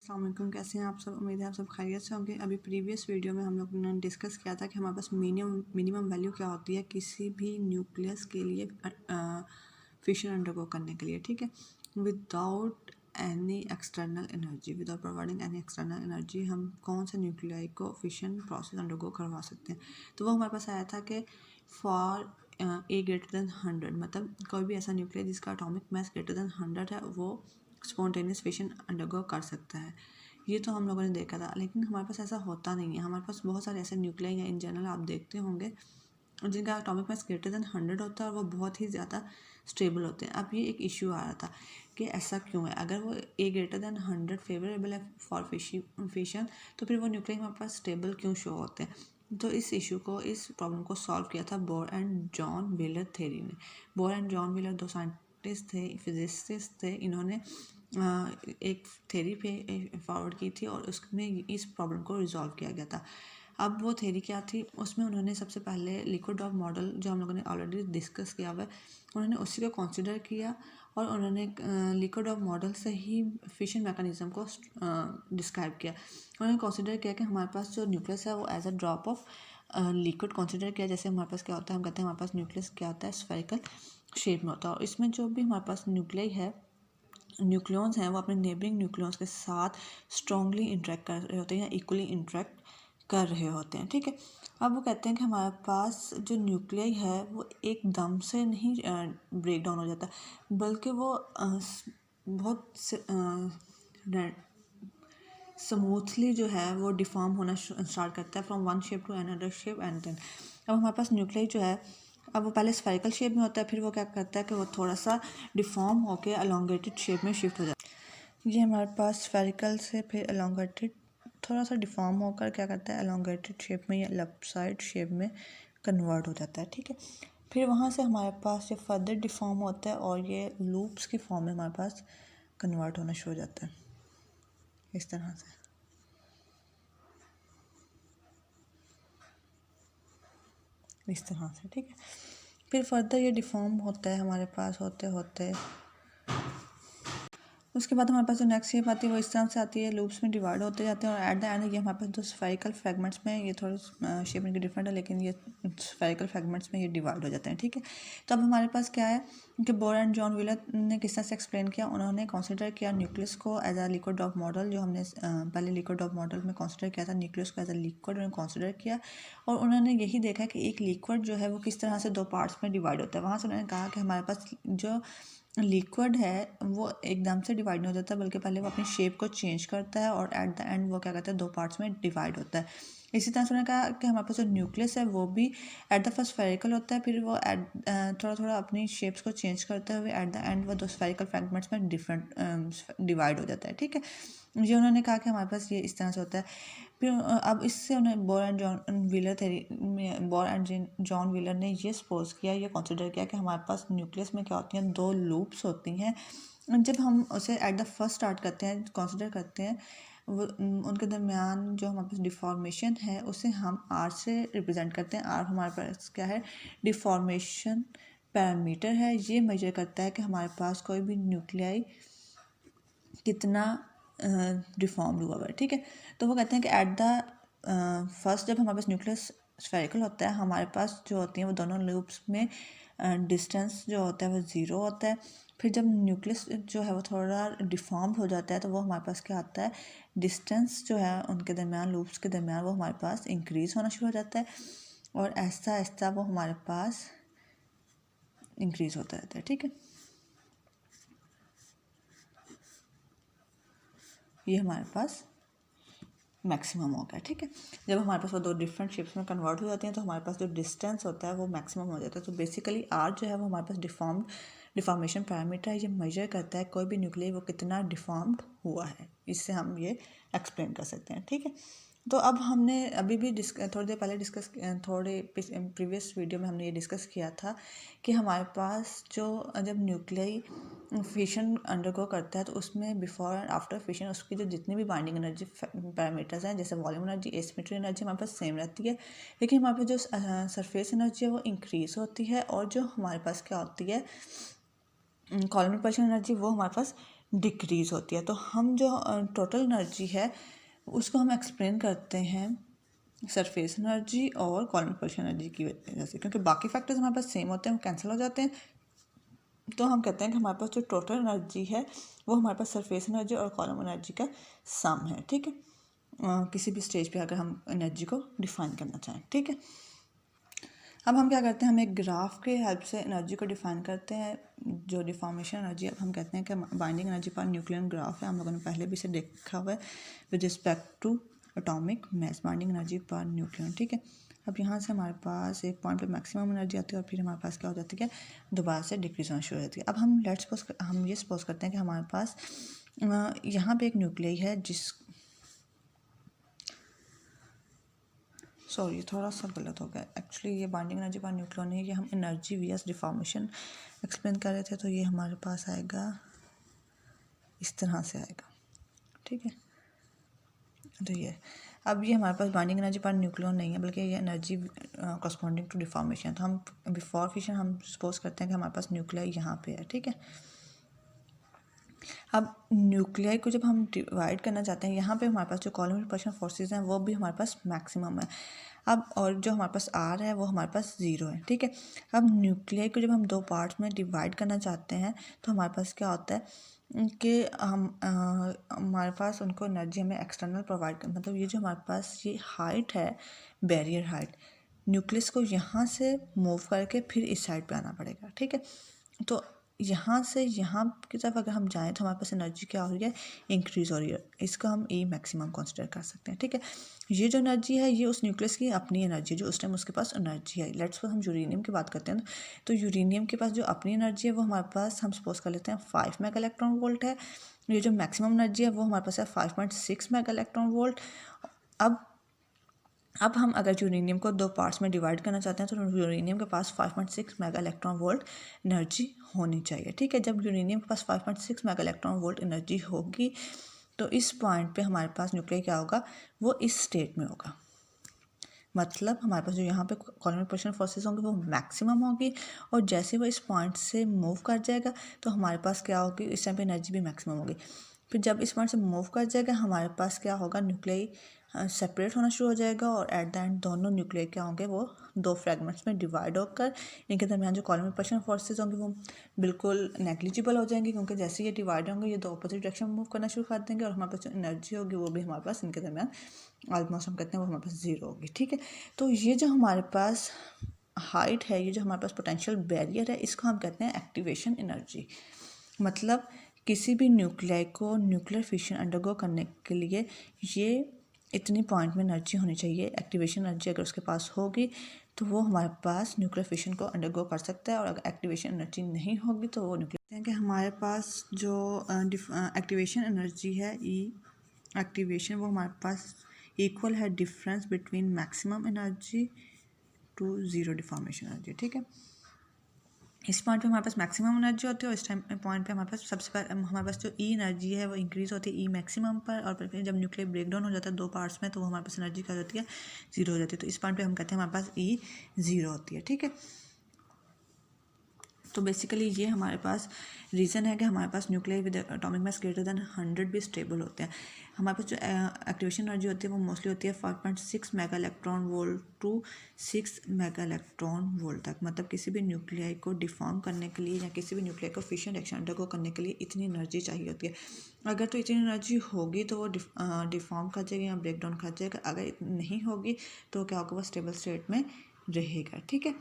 अस्सलाम वालेकुम, कैसे हैं आप सब। उम्मीद है आप सब खैरियत से होंगे। अभी प्रीवियस वीडियो में हम लोग ने डिस्कस किया था कि हमारे पास मिनिमम वैल्यू क्या होती है किसी भी न्यूक्लियस के लिए फिशन अंडरगो करने के लिए, ठीक है। Without any external energy, without providing any external energy हम कौन से न्यूक्लियाई को फिशन प्रोसेस अंडरगो करवा सकते हैं। तो वो हमारे पास आया था कि फॉर ए ग्रेटर दैन 100, मतलब कोई भी ऐसा न्यूक्लियर जिसका एटॉमिक मास ग्रेटर दैन 100 है वो स्पॉन्टेनियस फिशन अंडरगो कर सकता है। ये तो हम लोगों ने देखा था, लेकिन हमारे पास ऐसा होता नहीं है। हमारे पास बहुत सारे ऐसे न्यूक्लियाई हैं इन जनरल, आप देखते होंगे, जिनका एटॉमिक मास ग्रेटर दैन 100 होता है और वो बहुत ही ज़्यादा स्टेबल होते हैं। अब ये एक इशू आ रहा था कि ऐसा क्यों है। अगर वो ए ग्रेटर दैन 100 फेवरेबल है फॉर फिशन, तो फिर वो न्यूक्लियाई हमारे पास स्टेबल क्यों शो होते हैं। तो इस इशू को, इस प्रॉब्लम को सॉल्व किया था bore and John wheeler theory ने। बोर एंड जॉन व्हीलर दो साइंटिस्ट थे, फिजिसिस्ट थे। इन्होंने एक थ्योरी पे फॉरवर्ड की थी और उसमें इस प्रॉब्लम को रिजॉल्व किया गया था। अब वो थ्योरी क्या थी, उसमें उन्होंने सबसे पहले लिक्विड डॉग मॉडल, जो हम लोगों ने ऑलरेडी डिस्कस किया हुआ है, उन्होंने उसी को कंसिडर किया और उन्होंने लिक्विड डॉग मॉडल से ही फिशन मैकेनिज्म को डिस्क्राइब किया। उन्होंने कंसिडर किया कि हमारे पास जो न्यूक्लियस है वो as a drop of liquid consider किया। जैसे हमारे पास क्या होता है, हम कहते हैं हमारे पास न्यूक्लियस क्या होता है, स्फेरिकल शेप में होता है। और इसमें जो भी हमारे पास न्यूक्लियॉन्स हैं वो अपने नेबरिंग न्यूक्लियॉन्स के साथ स्ट्रॉन्गली इंटरेक्ट कर रहे होते हैं या इक्वली इंटरेक्ट कर रहे होते हैं, ठीक है। अब वो कहते हैं कि हमारे पास जो न्यूक्लियाई है वो एकदम से नहीं ब्रेक डाउन हो जाता, बल्कि वो बहुत स्मूथली जो है वो डिफॉर्म होना स्टार्ट करता है from one shape to another shape and then. अब हमारे पास न्यूक्लियाई जो है, अब वो पहले स्फेरिकल शेप में होता है, फिर वो क्या करता है कि वो थोड़ा सा डिफॉर्म होकर एलोंगेटेड शेप में शिफ्ट हो जाता है। ये हमारे पास स्फेरिकल से फिर एलोंगेटेड थोड़ा सा डिफॉर्म होकर क्या करता है, एलोंगेटेड शेप में या लेफ्ट शेप में कन्वर्ट हो जाता है, ठीक है। फिर वहाँ से हमारे पास ये फर्दर डिफॉर्म होता है और ये लूप्स की फॉर्म में हमारे पास कन्वर्ट होना शुरू हो जाता है इस तरह से। इस तरह से, ठीक है। फिर फर्दर ये डिफॉर्म होता है हमारे पास होते होते, उसके बाद हमारे पास जो नेक्स्ट शेप आती है वो इस तरह से आती है, लूप्स में डिवाइड होते जाते हैं और एट द एंड ये हमारे पास जो स्फेरिकल फ्रेगमेंट्स में, ये थोड़े शेप इनकी डिफरेंट है लेकिन ये स्फेरिकल फ्रेगमेंट्स में ये डिवाइड हो जाते हैं, ठीक है। तो अब हमारे पास क्या है कि बोर एंड जॉन व्हीलर ने किस तरह से एक्सप्लेन किया। उन्होंने कंसिडर किया न्यूक्लियस को एज अ लिक्विड डॉग मॉडल, जो हमने पहले लिक्विड डॉग मॉडल में कंसिडर किया था न्यूक्लियस को एज अ लिक्विड, उन्होंने कंसिडर किया और उन्होंने यही देखा कि एक लिक्विड जो है वो किस तरह से दो पार्ट्स में डिवाइड होता है। वहाँ से उन्होंने कहा कि हमारे पास जो लिक्विड है वो एकदम से डिवाइड नहीं हो जाता, बल्कि पहले वो अपनी शेप को चेंज करता है और एट द एंड वो क्या करता है, दो पार्ट्स में डिवाइड होता है। इसी तरह से उन्होंने कहा कि हमारे पास जो न्यूक्लियस है वो भी एट द फर्स्ट स्फेरिकल होता है, फिर वो थोड़ा थोड़ा अपनी शेप्स को चेंज करते हुए एट द एंड वो दो स्फेरिकल फ्रेगमेंट्स में डिफरेंट डिवाइड हो जाता है, ठीक है। ये उन्होंने कहा कि हमारे पास ये इस तरह से होता है। फिर अब इससे उन्हें बोर एंड जॉन व्हीलर ने ये सपोज किया, ये कंसिडर किया कि हमारे पास न्यूक्लियस में क्या होती हैं, दो लूप्स होती हैं। जब हम उसे एट द फर्स्ट स्टार्ट करते हैं, कंसिडर करते हैं, वो उनके दरमियान जो हमारे पास डिफॉर्मेशन है उसे हम आर से रिप्रेजेंट करते हैं। आर हमारे पास क्या है, डिफॉर्मेशन पैरामीटर है। ये मेजर करता है कि हमारे पास कोई भी न्यूक्लियाई कितना डिफॉर्म्ड हुआ है, ठीक है। तो वो कहते हैं कि एट द फर्स्ट जब हमारे पास न्यूक्लियस स्फेरिकल होता है, हमारे पास जो होती हैं वो दोनों लूप्स में डिस्टेंस जो होता है वो ज़ीरो होता है। फिर जब न्यूक्लियस जो है वो थोड़ा डिफॉर्म्ड हो जाता है तो वो हमारे पास क्या आता है, डिस्टेंस जो है उनके दरमियान, लूप्स के दरमियान, वो हमारे पास इंक्रीज़ होना शुरू हो जाता है और ऐसा ऐसा वो हमारे पास इंक्रीज़ होता रहता है, ठीक है। ये हमारे पास मैक्सिमम हो गया, ठीक है। जब हमारे पास वो दो डिफरेंट शेप्स में कन्वर्ट हो जाते हैं तो हमारे पास जो डिस्टेंस होता है वो मैक्सिमम हो जाता है। तो बेसिकली आर जो है वो हमारे पास डिफॉर्मेशन पैरामीटर है। ये मेजर करता है कोई भी न्यूक्लियाई वो कितना डिफॉर्म्ड हुआ है, इससे हम ये एक्सप्लेन कर सकते हैं, ठीक है। तो अब हमने अभी भी थोड़ी देर पहले थोड़े प्रीवियस वीडियो में हमने ये डिस्कस किया था कि हमारे पास जो जब न्यूक्लियाई फिशन अंडरगो करता है तो उसमें बिफोर एंड आफ्टर फिशन उसकी जो जितनी भी बाइंडिंग एनर्जी पैरामीटर्स हैं, जैसे वॉल्यूम एनर्जी, एसिमेट्री एनर्जी हमारे पास सेम रहती है, लेकिन हमारे पास जो सरफेस एनर्जी है वो इंक्रीज़ होती है और जो हमारे पास क्या होती है, कॉलम रिपल्शन एनर्जी, वो हमारे पास डिक्रीज़ होती है। तो हम जो टोटल एनर्जी है उसको हम एक्सप्लेन करते हैं सरफेस एनर्जी और कॉलम पोजीशन एनर्जी की वजह से, क्योंकि बाकी फैक्टर्स हमारे पास सेम होते हैं, वो कैंसिल हो जाते हैं। तो हम कहते हैं कि हमारे पास जो टोटल एनर्जी है वो हमारे पास सरफेस एनर्जी और कॉलम एनर्जी का सम है, ठीक है। किसी भी स्टेज पे अगर हम एनर्जी को डिफाइन करना चाहें, ठीक है। अब हम क्या करते हैं, हम एक ग्राफ के हेल्प से एनर्जी को डिफाइन करते हैं, जो डिफॉर्मेशन एनर्जी। अब हम कहते हैं कि बाइंडिंग एनर्जी पर न्यूक्लियर ग्राफ है, हम लोगों ने पहले भी इसे देखा हुआ है with respect to atomic mass, binding energy per nucleon, ठीक है। अब यहाँ से हमारे पास एक पॉइंट पे मैक्सिमम एनर्जी आती है और फिर हमारे पास क्या हो जाती है, दोबारा से डिक्रीज होना शुरू हो जाती है। अब हम ये सपोज करते हैं कि हमारे पास यहाँ पे एक न्यूक्लियाई है सॉरी थोड़ा सा गलत हो गया, एक्चुअली ये बाइंडिंग एनर्जी पर न्यूक्लियन है, ये हम एनर्जी वीएस डिफॉर्मेशन एक्सप्लेन कर रहे थे। तो ये हमारे पास आएगा इस तरह से आएगा, ठीक है। तो ये अब ये हमारे पास बाइंडिंग एनर्जी पर न्यूक्लियन नहीं है, बल्कि ये एनर्जी कॉरस्पॉन्डिंग टू डिफॉर्मेशन। तो हम बिफोर फिशन हम सपोज करते हैं कि हमारे पास न्यूक्लियाई यहाँ पे है, ठीक है। अब न्यूक्लियाई को जब हम डिवाइड करना चाहते हैं, यहाँ पे हमारे पास जो कॉलम रिपल्शन फोर्सेस हैं वो भी हमारे पास मैक्सिमम है। अब और जो हमारे पास आर है वो हमारे पास 0 है, ठीक है। अब न्यूक्लियाई को जब हम दो पार्ट्स में डिवाइड करना चाहते हैं तो हमारे पास क्या होता है कि हमारे पास उनको एनर्जी हमें एक्सटर्नल प्रोवाइड कर, मतलब ये जो हमारे पास ये हाइट है, बैरियर हाइट, न्यूक्लियस को यहाँ से मूव करके फिर इस साइड पे आना पड़ेगा, ठीक है। तो यहाँ से यहाँ की तरफ अगर हम जाएँ तो हमारे पास एनर्जी क्या हो रही है, इंक्रीज़ हो रही है। इसको हम ई मैक्सिमम कंसिडर कर सकते हैं, ठीक है। ये जो एनर्जी है ये उस न्यूक्लियस की अपनी एनर्जी है, जो उस टाइम उसके पास एनर्जी है। लेट्स सपोज हम यूरेनियम की बात करते हैं तो यूरेनियम के पास जो अपनी एनर्जी है वो हमारे पास, हम सपोज कर लेते हैं 5 मेगा इलेक्ट्रॉन वोल्ट है। ये जो मैक्सिमम एनर्जी है वो हमारे पास है 5.6 मेगा इलेक्ट्रॉन वोल्ट। अब हम अगर यूरेनियम को दो पार्ट्स में डिवाइड करना चाहते हैं तो यूरेनियम के पास 5.6 मेगा इलेक्ट्रॉन वोल्ट एनर्जी होनी चाहिए, ठीक है। जब यूरेनियम के पास 5.6 मेगा इलेक्ट्रॉन वोल्ट एनर्जी होगी तो इस पॉइंट पे हमारे पास न्यूक्लियर क्या होगा, वो इस स्टेट में होगा। मतलब हमारे पास जो यहाँ पे कॉलम रिपल्शन फोर्सेस होंगे वो मैक्सिमम होगी, और जैसे वो इस पॉइंट से मूव कर जाएगा तो हमारे पास क्या होगी, इस टाइम पे एनर्जी भी मैक्सिमम होगी। फिर जब इस पॉइंट से मूव कर जाएगा हमारे पास क्या होगा, न्यूक्लियाई सेपरेट होना शुरू हो जाएगा, और एट द एंड दोनों न्यूक्लियाई क्या होंगे, वो दो फ्रेगमेंट्स में डिवाइड होकर इनके दरमियान जो कॉलम रिपल्शन फोर्सेस होंगे वो बिल्कुल नेग्लिजिबल हो जाएंगे, क्योंकि जैसे ये डिवाइड होंगे ये दो अपोजिट डायरेक्शन में मूव करना शुरू कर देंगे, और हमारे पास जो एनर्जी होगी वो भी हमारे पास इनके दरमियान ऑलमोस्ट हम कहते हैं वो हमारे पास 0 होगी, ठीक है। तो ये जो हमारे पास हाइट है, ये जो हमारे पास पोटेंशियल बैरियर है, इसको हम कहते हैं एक्टिवेशन एनर्जी। मतलब किसी भी न्यूक्लियाई को न्यूक्लियर फिशन अंडरगो करने के लिए ये इतनी पॉइंट में एनर्जी होनी चाहिए। एक्टिवेशन एनर्जी अगर उसके पास होगी तो वो हमारे पास न्यूक्लियर फिशन को अंडरगो कर सकता है, और अगर एक्टिवेशन एनर्जी नहीं होगी तो वो न्यूक्लियर कि हमारे पास जो एक्टिवेशन एनर्जी है ई एक्टिवेशन, वो हमारे पास इक्वल है difference between maximum energy to 0 deformation energy, ठीक है। इस पॉइंट पे हमारे पास मैक्सिमम एनर्जी होती है, और इस टाइम पॉइंट पे हमारे पास सबसे पहले हमारे पास जो ई एनर्जी है वो इंक्रीज़ होती है ई मैक्सिमम पर, और फिर जब न्यूक्लियर ब्रेकडाउन हो जाता है दो पार्ट्स में तो वो हमारे पास एनर्जी क्या होती है, 0 हो जाती है। तो इस पॉइंट पे हम कहते हैं हमारे पास ई 0 होती है, ठीक है। तो बेसिकली ये हमारे पास रीज़न है कि हमारे पास nuclear with atomic mass greater than 100 भी स्टेबल होते हैं। हमारे पास जो एक्टिवेशन एनर्जी होती है वो मोस्टली होती है 5.6 mega electron volt to 6 mega electron volt तक। मतलब किसी भी न्यूक्लियाई को डिफॉर्म करने के लिए या किसी भी न्यूक्लियाई को फिशन रिएक्शन अंडरगो करने के लिए इतनी एनर्जी चाहिए होती है। अगर तो इतनी एनर्जी होगी तो वो डिफॉर्म कर जाएगा या ब्रेक डाउन कर जाएगा, अगर नहीं होगी तो क्या होगा, वो स्टेबल स्टेट में रहेगा, ठीक है।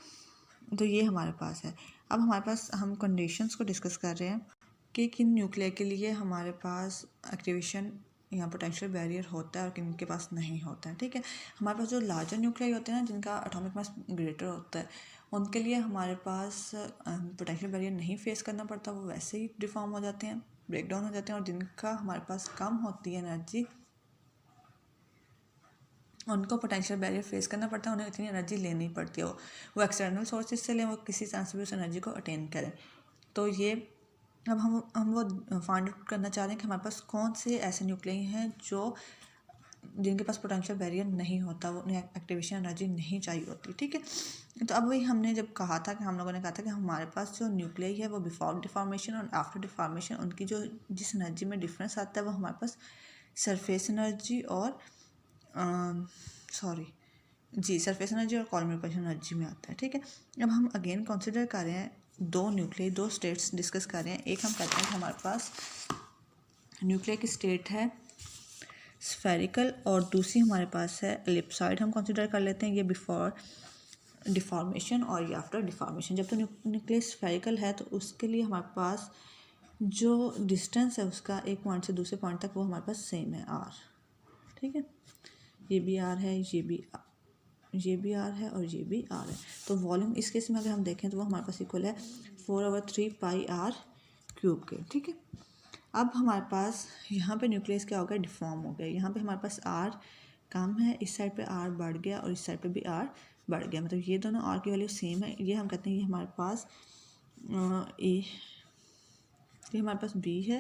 तो ये हमारे पास है। अब हमारे पास हम कंडीशंस को डिस्कस कर रहे हैं कि किन न्यूक्लियर के लिए हमारे पास एक्टिवेशन या पोटेंशियल बैरियर होता है और किन के पास नहीं होता है, ठीक है। हमारे पास जो लार्जर न्यूक्लियर होते हैं ना, जिनका एटॉमिक मास ग्रेटर होता है, उनके लिए हमारे पास पोटेंशियल बैरियर नहीं फेस करना पड़ता, वो वैसे ही डिफॉर्म हो जाते हैं, ब्रेक डाउन हो जाते हैं। और जिनका हमारे पास कम होती है एनर्जी, उनको पोटेंशियल बैरियर फेस करना पड़ता है, उन्हें इतनी एनर्जी लेनी पड़ती है, वो एक्सटर्नल सोर्सेज से लें, वो किसी तरह से भी उस एनर्जी को अटेन करें। तो ये अब हम वो फाइंड आउट करना चाह रहे हैं कि हमारे पास कौन से ऐसे न्यूक्लियर हैं जो जिनके पास पोटेंशियल बैरियर नहीं होता, वो उन्हें एक्टिवेशन एनर्जी नहीं चाहिए होती, ठीक है। तो अब वही हमने जब कहा था कि हम लोगों ने कहा था कि हमारे पास जो न्यूक्लियाई है वो बिफोर डिफॉर्मेशन और आफ्टर डिफॉर्मेशन उनकी जो जिस एनर्जी में डिफरेंस आता है वो हमारे पास सरफेस एनर्जी और सरफेस एनर्जी और कॉलम एनर्जी में आता है, ठीक है। अब हम अगेन कंसिडर कर रहे हैं दो न्यूक्लियाई, दो स्टेट्स डिस्कस कर रहे हैं। एक हम कहते हैं कि हमारे पास न्यूक्लियाई की स्टेट है स्फेरिकल और दूसरी हमारे पास है एलिप्सॉइड। हम कंसिडर कर लेते हैं ये बिफोर डिफॉर्मेशन और ये आफ्टर डिफॉर्मेशन। जब तो न्यूक्लियस स्फेरिकल है तो उसके लिए हमारे पास जो डिस्टेंस है उसका एक पॉइंट से दूसरे पॉइंट तक वो हमारे पास सेम है r, ठीक है। ये भी r है, ये भी r है और ये भी r है। तो वॉल्यूम इस केस में अगर हम देखें तो वो हमारे पास इक्वल है 4/3 पाई r क्यूब के, ठीक है। अब हमारे पास यहाँ पे न्यूक्लियस क्या हो गया, डिफॉर्म हो गया। यहाँ पे हमारे पास r कम है, इस साइड पे r बढ़ गया और इस साइड पे भी r बढ़ गया, मतलब ये दोनों r की वैल्यू सेम है। ये हम कहते हैं ये हमारे पास ये हमारे पास b है,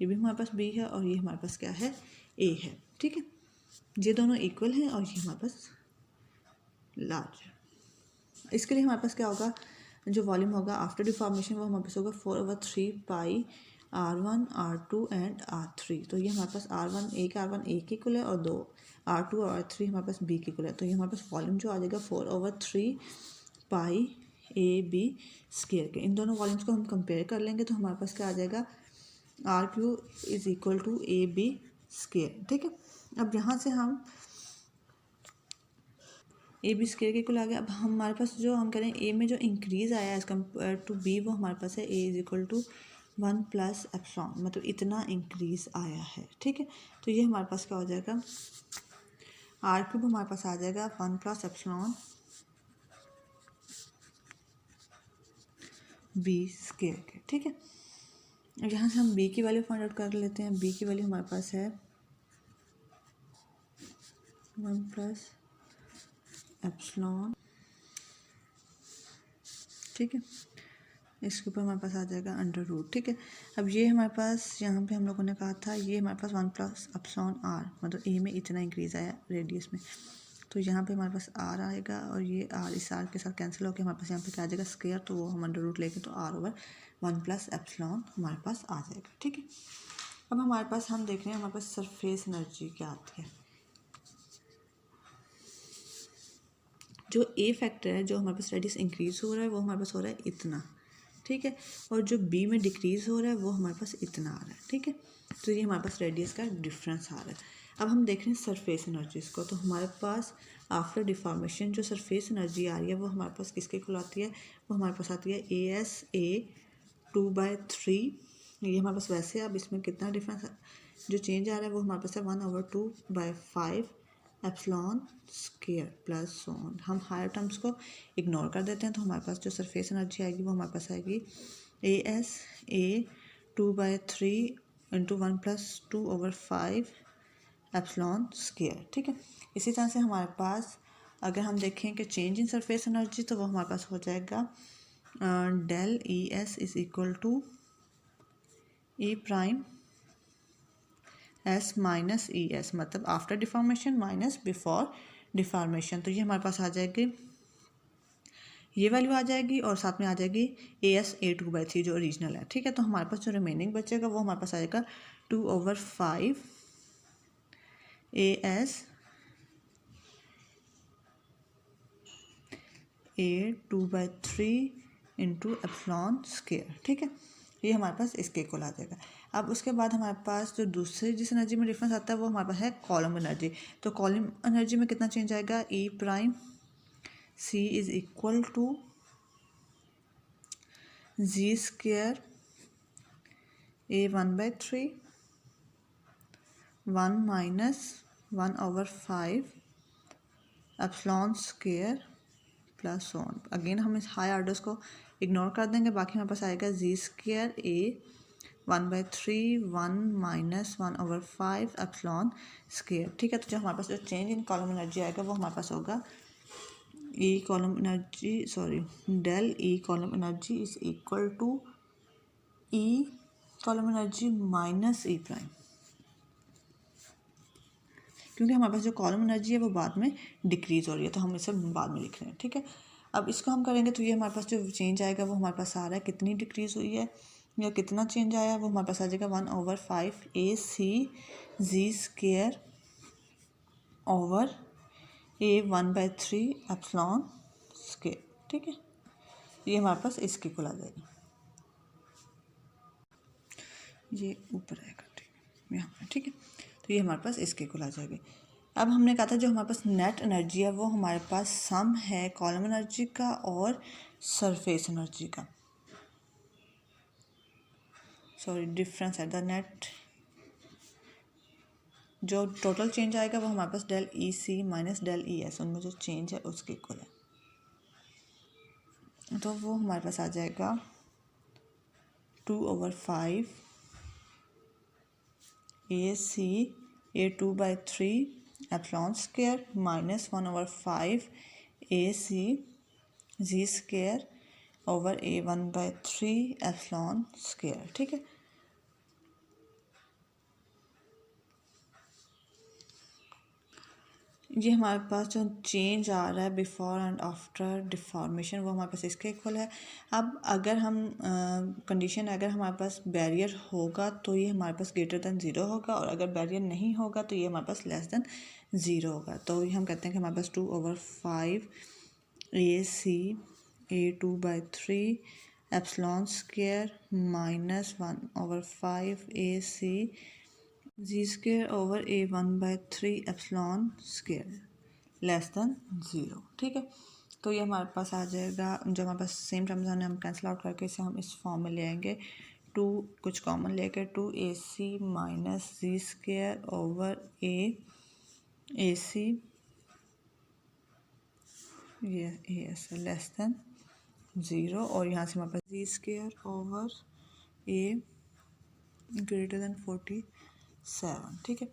ये भी हमारे पास b है और ये हमारे पास क्या है, a है, ठीक है। ये दोनों इक्वल हैं और ये हमारे पास लार्ज है। इसके लिए हमारे पास क्या होगा, जो वॉल्यूम होगा आफ्टर डिफॉर्मेशन वो हमारे पास होगा 4/3 पाई r1 r2 एंड r3। तो ये हमारे पास r1 एक के इक्वल है और दो r2 और r3 हमारे पास b के इक्वल है। तो ये हमारे पास वॉल्यूम जो आ जाएगा 4/3 पाई ab स्क्वायर के। इन दोनों वॉल्यूम्स को हम कंपेयर कर लेंगे तो हमारे पास क्या आ जाएगा, r3 is equal to ab square, ठीक है। अब यहाँ से हम ए बी स्क्वायर के इक्वल आ गया। अब हमारे पास जो हम कह रहे हैं ए में जो इंक्रीज़ आया है एज़ कम्पेयर टू बी वो हमारे पास है A is equal to 1 plus epsilon, मतलब इतना इंक्रीज़ आया है, ठीक है। तो ये हमारे पास क्या हो जाएगा, आर क्यूब हमारे पास आ जाएगा 1 प्लस एप्सिलॉन बी स्क्वायर के, ठीक है। यहाँ से हम बी की वैल्यू फाइंड आउट कर लेते हैं। बी की वैल्यू हमारे पास है 1 प्लस एप्सिलॉन, ठीक है। इसके ऊपर हमारे पास आ जाएगा अंडर रूट, ठीक है। अब ये हमारे पास यहाँ पे हम लोगों ने कहा था ये हमारे पास 1 प्लस एप्सिलॉन r, मतलब ए में इतना इंक्रीज़ आया रेडियस में, तो यहाँ पे हमारे पास r आएगा और ये r इस r के साथ कैंसिल होकर हमारे पास यहाँ पे क्या आ जाएगा स्क्वायर, तो वो हम अंडर रूट लेके तो r/1 प्लस एप्सिलॉन हमारे पास आ जाएगा, ठीक है। अब हमारे पास हम देख रहे हैं हमारे पास सरफेस एनर्जी क्या आती है। जो ए फैक्टर है, जो हमारे पास रेडियस इंक्रीज़ हो रहा है वो हमारे पास हो रहा है इतना, ठीक है। और जो बी में डिक्रीज़ हो रहा है वो हमारे पास इतना आ रहा है, ठीक है। तो ये हमारे पास रेडियस का डिफरेंस आ रहा है। अब हम देख रहे हैं सरफेस एनर्जीज़ को, तो हमारे पास आफ्टर डिफॉर्मेशन जो सरफेस एनर्जी आ रही है वो हमारे पास किसके इक्वल आती है, वो हमारे पास आती है ASA 2/3। ये हमारे पास वैसे है, अब इसमें कितना डिफरेंस जो चेंज आ रहा है वो हमारे पास है 1/2/5 एप्सिलॉन स्क्वायर प्लस सोन। हम हायर टर्म्स को इग्नोर कर देते हैं, तो हमारे पास जो सरफेस एनर्जी आएगी वो हमारे पास आएगी ASA 2/3 इंटू 1 + 2/5 एप्सिलॉन स्क्वायर, ठीक है। इसी तरह से हमारे पास अगर हम देखें कि चेंज इन सरफेस एनर्जी तो वो हमारे पास हो जाएगा del ES is equal to E prime S minus ES, मतलब after deformation minus before deformation. तो ये हमारे पास आ जाएगी, ये वैल्यू आ जाएगी और साथ में आ जाएगी ASA 2/3 जो ओरिजिनल है, ठीक है। तो हमारे पास जो रिमेनिंग बचेगा वो हमारे पास आएगा 2/5 ASA 2/3 इंटू एप्सिलॉन स्क्वायर, ठीक है। ये हमारे पास इसके इक्वल आ जाएगा। अब उसके बाद हमारे पास जो दूसरी जिस एनर्जी में डिफरेंस आता है वो हमारे पास है कॉलम एनर्जी। तो कॉलम एनर्जी में कितना चेंज आएगा, E prime C is equal to G square A 1/3 1 minus 1/5 epsilon square plus on. Again हम इस हाई ऑर्डर्स को इग्नोर कर देंगे, बाकी हमारे पास आएगा G square A 1/3 1 minus 1/5 epsilon square, ठीक है। तो जो हमारे पास जो चेंज इन कॉलम एनर्जी आएगा वो हमारे पास होगा del E coulomb energy is equal to E coulomb energy minus E prime, क्योंकि हमारे पास जो कॉलम एनर्जी है वो बाद में डिक्रीज़ हो रही है, तो हम इसे बाद में लिख रहे हैं, ठीक है। अब इसको हम करेंगे तो ये हमारे पास जो चेंज आएगा वो हमारे पास आ रहा है, कितनी डिक्रीज़ हुई है या कितना चेंज आया, वो हमारे पास आ जाएगा 1/5 AC/z² over A1/3 epsilon square, ठीक है। ये हमारे पास इसके इक्वल आ जाएगा, ये ऊपर आएगा, ठीक है, यहाँ पर, ठीक है। तो ये हमारे पास इसके इक्वल आ जाएगी। अब हमने कहा था जो हमारे पास नेट एनर्जी है वो हमारे पास सम है कॉलम एनर्जी का और सरफेस एनर्जी का, सॉरी डिफरेंस है। द नेट जो टोटल चेंज आएगा वो हमारे पास del EC minus del ES, उनमें जो चेंज है उसके इक्वल है, तो वो हमारे पास आ जाएगा 2/5 AC A2/3 epsilon square minus 1/5 AC/z² over A1/3 epsilon square, ठीक है। ये हमारे पास जो चेंज आ रहा है बिफोर एंड आफ्टर डिफॉर्मेशन वो हमारे पास इसके इक्वल है। अब अगर हम कंडीशन अगर हमारे पास बैरियर होगा तो ये हमारे पास ग्रेटर दैन 0 होगा, और अगर बैरियर नहीं होगा तो ये हमारे पास लेस दैन 0 होगा। तो ये हम कहते हैं कि हमारे पास 2/5 AC A2/3 epsilon square minus 1/5 AC/z² over A1/3 epsilon square less than 0, ठीक है। तो ये हमारे पास आ जाएगा, जो हमारे पास सेम टर्म्स आने हम कैंसिल आउट करके इसे हम इस फॉर्म में ले आएंगे, 2 कुछ कॉमन लेकर 2AC minus z² over AC ये AS लेस दैन 0, और यहाँ से हमारे पास z² over A greater than 47, ठीक है।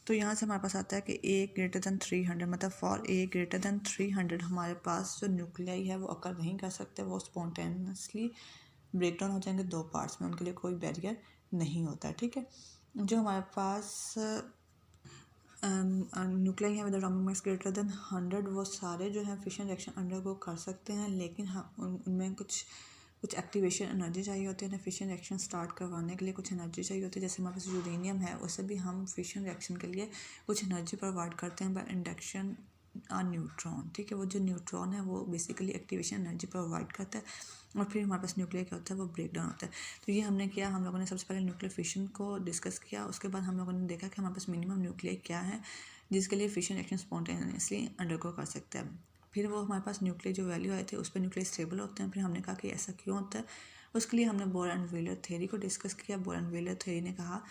तो यहाँ से हमारे पास आता है कि A ग्रेटर दैन 300, मतलब फॉर A ग्रेटर दैन 300 हमारे पास जो न्यूक्लियाई है वो अकर नहीं कर सकते, वो स्पॉन्टेनियसली ब्रेक डाउन हो जाएंगे दो पार्ट्स में, उनके लिए कोई बैरियर नहीं होता है, ठीक है। जो हमारे पास न्यूक्लियाई है with atomic mass greater than 100 वो सारे जो है फिशन रिएक्शन अंडरगो कर सकते हैं, लेकिन हाँ उनमें कुछ एक्टिवेशन एनर्जी चाहिए होती है ना, फिशन रिएक्शन स्टार्ट करवाने के लिए कुछ एनर्जी चाहिए होती है। जैसे हमारे पास यूरेनियम है उससे भी हम फिशन रिएक्शन के लिए कुछ एनर्जी प्रोवाइड करते हैं बाय इंडक्शन न्यूट्रॉन, ठीक है। वो जो न्यूट्रॉन है वो बेसिकली एक्टिवेशन एनर्जी प्रोवाइड करता है, और फिर हमारे पास न्यूक्लियर क्या होता है वो ब्रेक डाउन होता है। तो ये हमने किया, हम लोगों ने सबसे पहले न्यूक्लियर फिशन को डिस्कस किया, उसके बाद हम लोगों ने देखा कि हमारे पास मिनिमम न्यूक्लियर क्या है जिसके लिए फिशन रिएक्शन स्पॉन्टेनियसली अंडरगो कर सकते हैं। फिर वो हमारे पास न्यूक्लियर जो वैल्यू आए थे उस पर न्यूक्लियर स्टेबल होते हैं। फिर हमने कहा कि ऐसा क्यों होता है, उसके लिए हमने बोर एंड व्हीलर थ्योरी को डिस्कस किया। बोर एंड व्हीलर थ्योरी ने कहा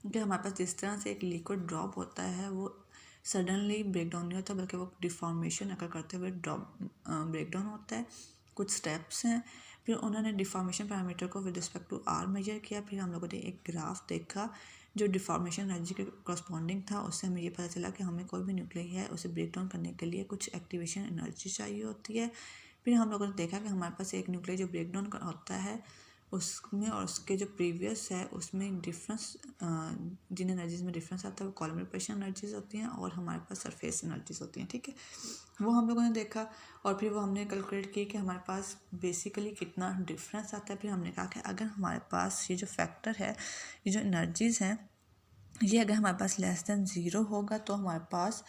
कि हमारे पास जिस तरह से एक लिक्विड ड्रॉप होता है वो सडनली ब्रेक डाउन नहीं होता, बल्कि वो डिफॉर्मेशन अगर करते हुए ड्रॉप ब्रेक डाउन होता है। कुछ स्टेप्स हैं, फिर उन्होंने डिफॉर्मेशन पैरामीटर को with respect to R measure किया। फिर हम लोगों ने एक ग्राफ देखा जो डिफॉर्मेशन एनर्जी के करस्पॉन्डिंग था, उससे हमें ये पता चला कि हमें कोई भी न्यूक्लियर है उसे ब्रेक डाउन करने के लिए कुछ एक्टिवेशन एनर्जी चाहिए होती है। फिर हम लोगों ने देखा कि हमारे पास एक न्यूक्लियर जो ब्रेक डाउन होता है उसमें और उसके जो प्रीवियस है उसमें डिफरेंस, जिन एनर्जीज में डिफरेंस आता है वो कॉलम रिपल्शन एनर्जीज होती हैं और हमारे पास सरफेस एनर्जीज होती हैं, ठीक है। वो हम लोगों ने देखा, और फिर वो हमने कैलकुलेट की कि हमारे पास बेसिकली कितना डिफरेंस आता है। फिर हमने कहा कि अगर हमारे पास ये जो फैक्टर है, ये जो एनर्जीज़ हैं, ये अगर हमारे पास लेस दैन 0 होगा तो हमारे पास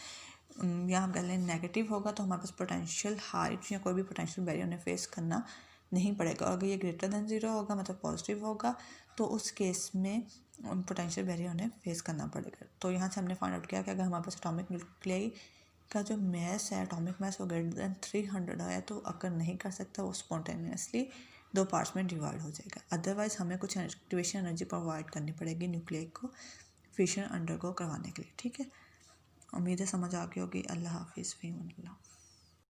या हम कह लें नेगेटिव होगा, तो हमारे पास पोटेंशियल हाइट या कोई भी पोटेंशियल बैरियर उन्हें फेस करना नहीं पड़ेगा। और अगर ये ग्रेटर दैन 0 होगा मतलब पॉजिटिव होगा, तो उस केस में पोटेंशियल बैरियर उन्हें फेस करना पड़ेगा। तो यहाँ से हमने फाइंड आउट किया कि अगर हमारे पास एटॉमिक न्यूक्लियाई का जो मैस है, एटॉमिक मैस वो ग्रेटर दैन 300 है, तो अगर नहीं कर सकता वो स्पॉन्टेनियसली दो पार्ट्स में डिवाइड हो जाएगा। अदरवाइज़ हमें कुछ एक्टिवेशन एनर्जी प्रोवाइड करनी पड़ेगी न्यूक्लियाई को फिशन अंडरगो करवाने के लिए, ठीक है। उम्मीद है समझ आ गई होगी। अल्लाह हाफिज़, फ़ी अमान अल्लाह।